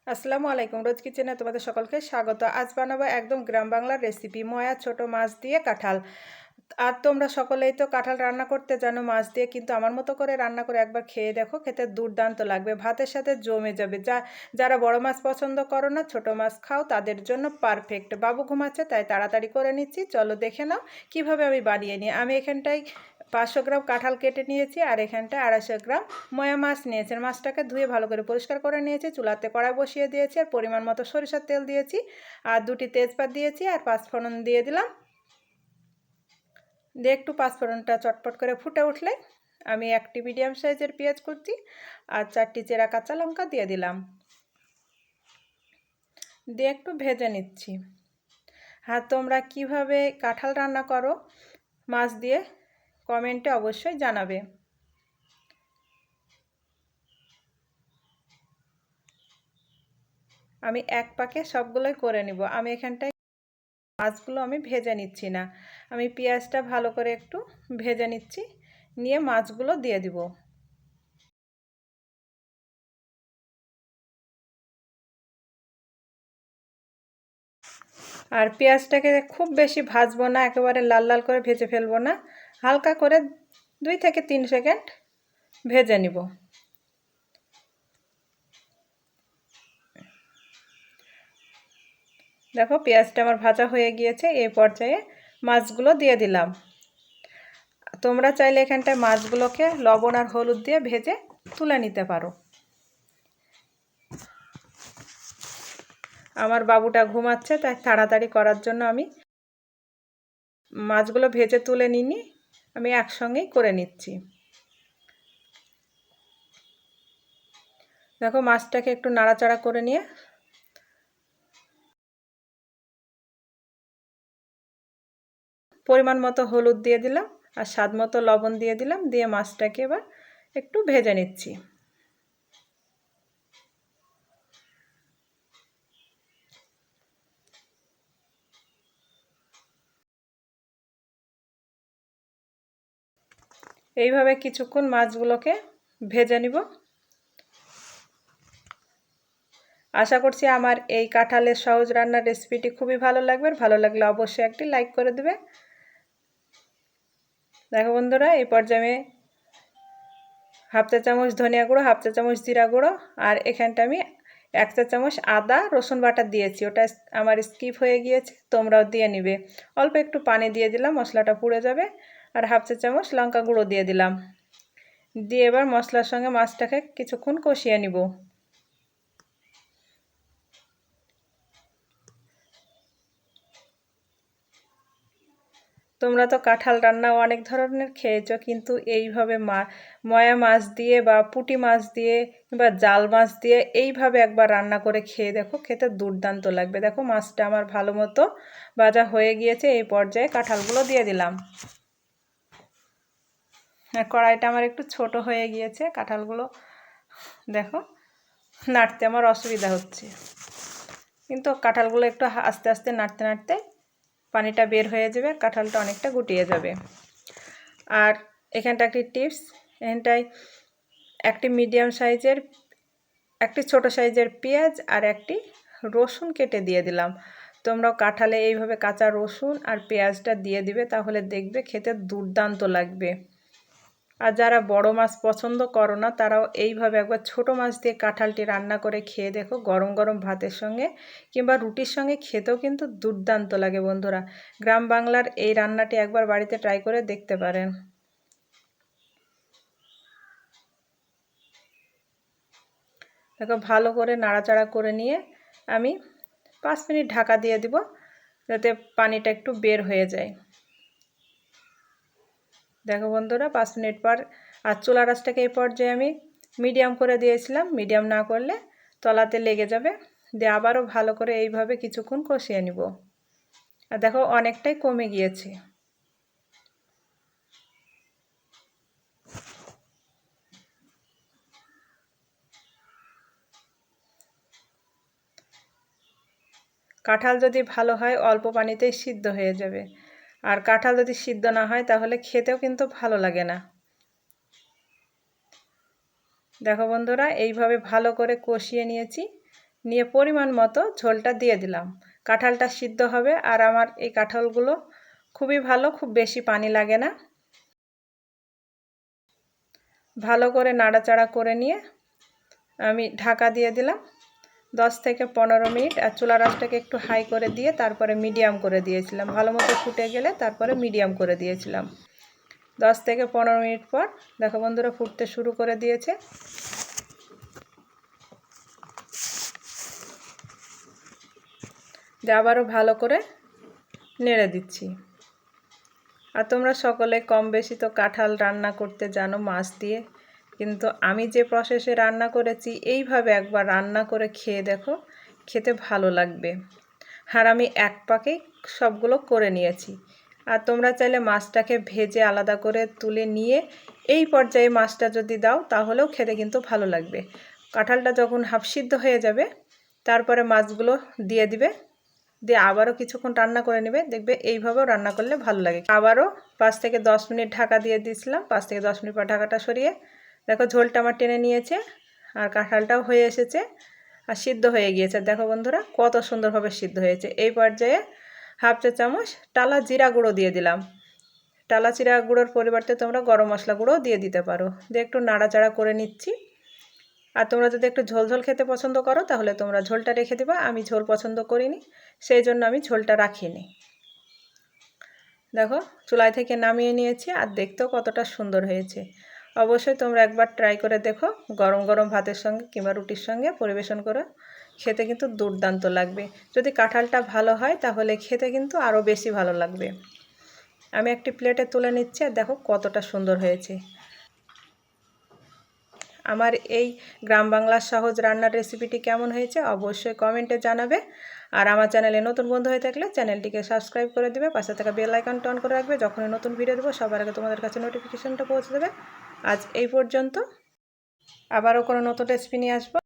আসসালামু আলাইকুম। রোজ কিচেনে তোমাদের সকলকে স্বাগত। আজ বানাবো একদম গ্রাম বাংলার রেসিপি, ময়া ছোট মাছ দিয়ে কাঁঠাল। আর তোমরা সকলেই তো কাঁঠাল রান্না করতে জানো মাছ দিয়ে, কিন্তু আমার মতো করে রান্না করে একবার খেয়ে দেখো, খেতে দুর্দান্ত লাগবে, ভাতের সাথে জমে যাবে। যারা বড় মাছ পছন্দ করো না, ছোট মাছ খাও, তাদের জন্য পারফেক্ট। বাবু ঘুমাচ্ছে তাই তাড়াতাড়ি করে নিচ্ছি, চলো দেখে নাও কিভাবে আমি বানিয়ে নিই। আমি এখানটায় 500 গ্রাম কাঁঠাল কেটে নিয়েছি, আর এখানটায় 250 গ্রাম ময়া মাছ নিয়েছি। মাছটাকে ধুয়ে ভালো করে পরিষ্কার করে নিয়েছি, চুলাতে কড়াই বসিয়ে দিয়েছি, আর পরিমাণ মতো সরিষার তেল দিয়েছি, আর 2টি তেজপাত দিয়েছি, আর 5 ফোড়ন দিয়ে দিলাম। দিয়ে একটু 5 ফোড়নটা চটপট করে ফুটে উঠলে আমি একটি মিডিয়াম সাইজের পেঁয়াজ কুচি আর 4টি চেরা কাঁচা লঙ্কা দিয়ে দিলাম, দিয়ে একটু ভেজে নিচ্ছি। হ্যাঁ, তোমরা কিভাবে কাঁঠাল রান্না করো মাছ দিয়ে কমেন্টে অবশ্যই জানাবে। আমি এক পাকে সবগুলোই করে নিব। আমি এখানটায় মাছগুলো আমি ভেজে নিচ্ছি না, আমি পেঁয়াজটা ভালো করে একটু ভেজে নিচ্ছি, নিয়ে মাছগুলো দিয়ে দিব। আর পেঁয়াজটাকে খুব বেশি ভাজবো না, একেবারে লাল লাল করে ভেজে ফেলবো না, হালকা করে 2 থেকে 3 সেকেন্ড ভেজে নিব। দেখো পেঁয়াজটা আমার ভাজা হয়ে গিয়েছে, এই পর্যায়ে মাছগুলো দিয়ে দিলাম। তোমরা চাইলে এখানটায় মাছগুলোকে লবণ আর হলুদ দিয়ে ভেজে তুলে নিতে পারো। আমার বাবুটা ঘুমাচ্ছে তাই তাড়াতাড়ি করার জন্য আমি মাছগুলো ভেজে তুলে নিইনি, আমি একসঙ্গেই করে নিচ্ছি। দেখো মাছটাকে একটু নাড়াচাড়া করে নিয়ে পরিমাণ মতো হলুদ দিয়ে দিলাম, আর স্বাদ মতো লবণ দিয়ে দিলাম, দিয়ে মাছটাকে এবার একটু ভেজে নিচ্ছি। এইভাবে কিছুক্ষণ মাছগুলোকে ভেজে নিব। আশা করছি আমার এই কাঁঠালের সহজ রান্নার রেসিপিটি খুবই ভালো লাগবে। ভালো লাগলে অবশ্যই একটি লাইক করে দেবে। দেখো বন্ধুরা, এই পর্যায়ে হাফ চা চামচ ধনিয়া গুঁড়ো, হাফ চা চামচ জিরা গুঁড়ো, আর এখানটা আমি 1 চা চামচ আদা রসুন বাটা দিয়েছি, ওটা আমার স্কিপ হয়ে গিয়েছে, তোমরাও দিয়ে নিবে। অল্প একটু পানি দিয়ে দিলাম, মশলাটা পুড়ে যাবে। আর হাফ চা চামচ লঙ্কা গুঁড়ো দিয়ে দিলাম, দিয়ে এবার মশলার সঙ্গে মাছটাকে কিছুক্ষণ কষিয়ে নিব। তোমরা তো কাঁঠাল রান্নাও অনেক ধরনের খেয়েছো, কিন্তু এইভাবে ময়া মাছ দিয়ে বা পুঁটি মাছ দিয়ে বা জাল মাছ দিয়ে এইভাবে একবার রান্না করে খেয়ে দেখো, খেতে দুর্দান্ত লাগবে। দেখো মাছটা আমার ভালো মতো ভাজা হয়ে গিয়েছে, এই পর্যায়ে কাঁঠালগুলো দিয়ে দিলাম। কড়াইটা আমার একটু ছোট হয়ে গিয়েছে, কাঁঠালগুলো দেখো নাড়তে আমার অসুবিধা হচ্ছে, কিন্তু কাঁঠালগুলো একটু আস্তে আস্তে নাড়তে নাড়তে পানিটা বের হয়ে যাবে, কাঁঠালটা অনেকটা গুটিয়ে যাবে। আর এখানটা একটি টিপস, এখানটায় একটি মিডিয়াম সাইজের একটি ছোট সাইজের পেঁয়াজ আর একটি রসুন কেটে দিয়ে দিলাম। তোমরাও কাঁঠালে এইভাবে কাঁচা রসুন আর পেঁয়াজটা দিয়ে দিবে, তাহলে দেখবে খেতে দুর্দান্ত লাগবে। আর যারা বড় মাছ পছন্দ করো না, তারাও এইভাবে একবার ছোট মাছ দিয়ে কাঁঠালটি রান্না করে খেয়ে দেখো, গরম গরম ভাতের সঙ্গে কিংবা রুটির সঙ্গে খেতেও কিন্তু দুর্দান্ত লাগে। বন্ধুরা, গ্রাম বাংলার এই রান্নাটি একবার বাড়িতে ট্রাই করে দেখতে পারেন। দেখো ভালো করে নাড়াচাড়া করে নিয়ে আমি 5 মিনিট ঢাকা দিয়ে দিব, যাতে পানিটা একটু বের হয়ে যায়। দেখো বন্ধুরা, 5 মিনিট পর, আর চুলার আঁচটাকে এই পর্যায়ে আমি মিডিয়াম করে দিয়েছিলাম, মিডিয়াম না করলে তলাতে লেগে যাবে। দিয়ে আবারও ভালো করে এইভাবে কিছুক্ষণ কষিয়ে নিব। আর দেখো অনেকটাই কমে গিয়েছে। কাঁঠাল যদি ভালো হয় অল্প পানিতেই সিদ্ধ হয়ে যাবে, আর কাঁঠাল যদি সিদ্ধ না হয় তাহলে খেতেও কিন্তু ভালো লাগে না। দেখো বন্ধুরা, এইভাবে ভালো করে কষিয়ে নিয়েছি, নিয়ে পরিমাণ মতো ঝোলটা দিয়ে দিলাম। কাঁঠালটা সিদ্ধ হবে, আর আমার এই কাঁঠালগুলো খুবই ভালো, খুব বেশি পানি লাগে না। ভালো করে নাড়াচাড়া করে নিয়ে আমি ঢাকা দিয়ে দিলাম 10 থেকে 15 মিনিট। আর চুলার আঁচটাকে একটু হাই করে দিয়ে তারপরে মিডিয়াম করে দিয়েছিলাম। ভালো মতো ফুটে গেলে তারপরে মিডিয়াম করে দিয়েছিলাম। 10 থেকে 15 মিনিট পর দেখো বন্ধুরা ফুটতে শুরু করে দিয়েছে। আবারও ভালো করে নেড়ে দিচ্ছি। আর তোমরা সকলে কম বেশি তো কাঁঠাল রান্না করতে জানো মাছ দিয়ে, কিন্তু আমি যে প্রসেসে রান্না করেছি এইভাবে একবার রান্না করে খেয়ে দেখো, খেতে ভালো লাগবে। আর আমি এক পাকেই সবগুলো করে নিয়েছি। আর তোমরা চাইলে মাছটাকে ভেজে আলাদা করে তুলে নিয়ে এই পর্যায়ে মাছটা যদি দাও তাহলেও খেতে কিন্তু ভালো লাগবে। কাঁঠালটা যখন হাফ সিদ্ধ হয়ে যাবে তারপরে মাছগুলো দিয়ে দিবে, দিয়ে আবারও কিছুক্ষণ রান্না করে নেবে। দেখবে এইভাবেও রান্না করলে ভালো লাগে। আবারও 5 থেকে 10 মিনিট ঢাকা দিয়ে দিয়েছিলাম। 5 থেকে 10 মিনিট পর ঢাকাটা সরিয়ে দেখো ঝোলটা আমার টেনে নিয়েছে, আর কাঁঠালটাও হয়ে এসেছে, আর সিদ্ধ হয়ে গিয়েছে। দেখো বন্ধুরা কত সুন্দরভাবে সিদ্ধ হয়েছে। এই পর্যায়ে হাফ চা চামচ টালা জিরা গুঁড়ো দিয়ে দিলাম। টালা জিরা গুঁড়োর পরিবর্তে তোমরা গরম মশলা গুঁড়োও দিয়ে দিতে পারো। দিয়ে একটু নাড়াচাড়া করে নিচ্ছি। আর তোমরা যদি একটু ঝোল ঝোল খেতে পছন্দ করো তাহলে তোমরা ঝোলটা রেখে দিবা। আমি ঝোল পছন্দ করিনি, সেই জন্য আমি ঝোলটা রাখিনি। দেখো চুলায় থেকে নামিয়ে নিয়েছি, আর দেখতেও কতটা সুন্দর হয়েছে। অবশ্যই তোমরা একবার ট্রাই করে দেখো। গরম গরম ভাতের সঙ্গে কিংবা রুটির সঙ্গে পরিবেশন করো, খেতে কিন্তু দুর্দান্ত লাগবে। যদি কাঁঠালটা ভালো হয় তাহলে খেতে কিন্তু আরও বেশি ভালো লাগবে। আমি একটি প্লেটে তুলে নিচ্ছি, আর দেখো কতটা সুন্দর হয়েছে। আমার এই গ্রাম বাংলার সহজ রান্নার রেসিপিটি কেমন হয়েছে অবশ্যই কমেন্টে জানাবে। আর আমার চ্যানেলে নতুন বন্ধু হয়ে থাকলে চ্যানেলটিকে সাবস্ক্রাইব করে দিবে, পাশে থাকা বেল আইকনটা অন করে রাখবে। যখনই নতুন ভিডিও দেবো সবার আগে তোমাদের কাছে নোটিফিকেশনটা পৌঁছে দেবে। আজ এই পর্যন্ত, আবারও কোনো নতুন রেসিপি নিয়ে আসবো।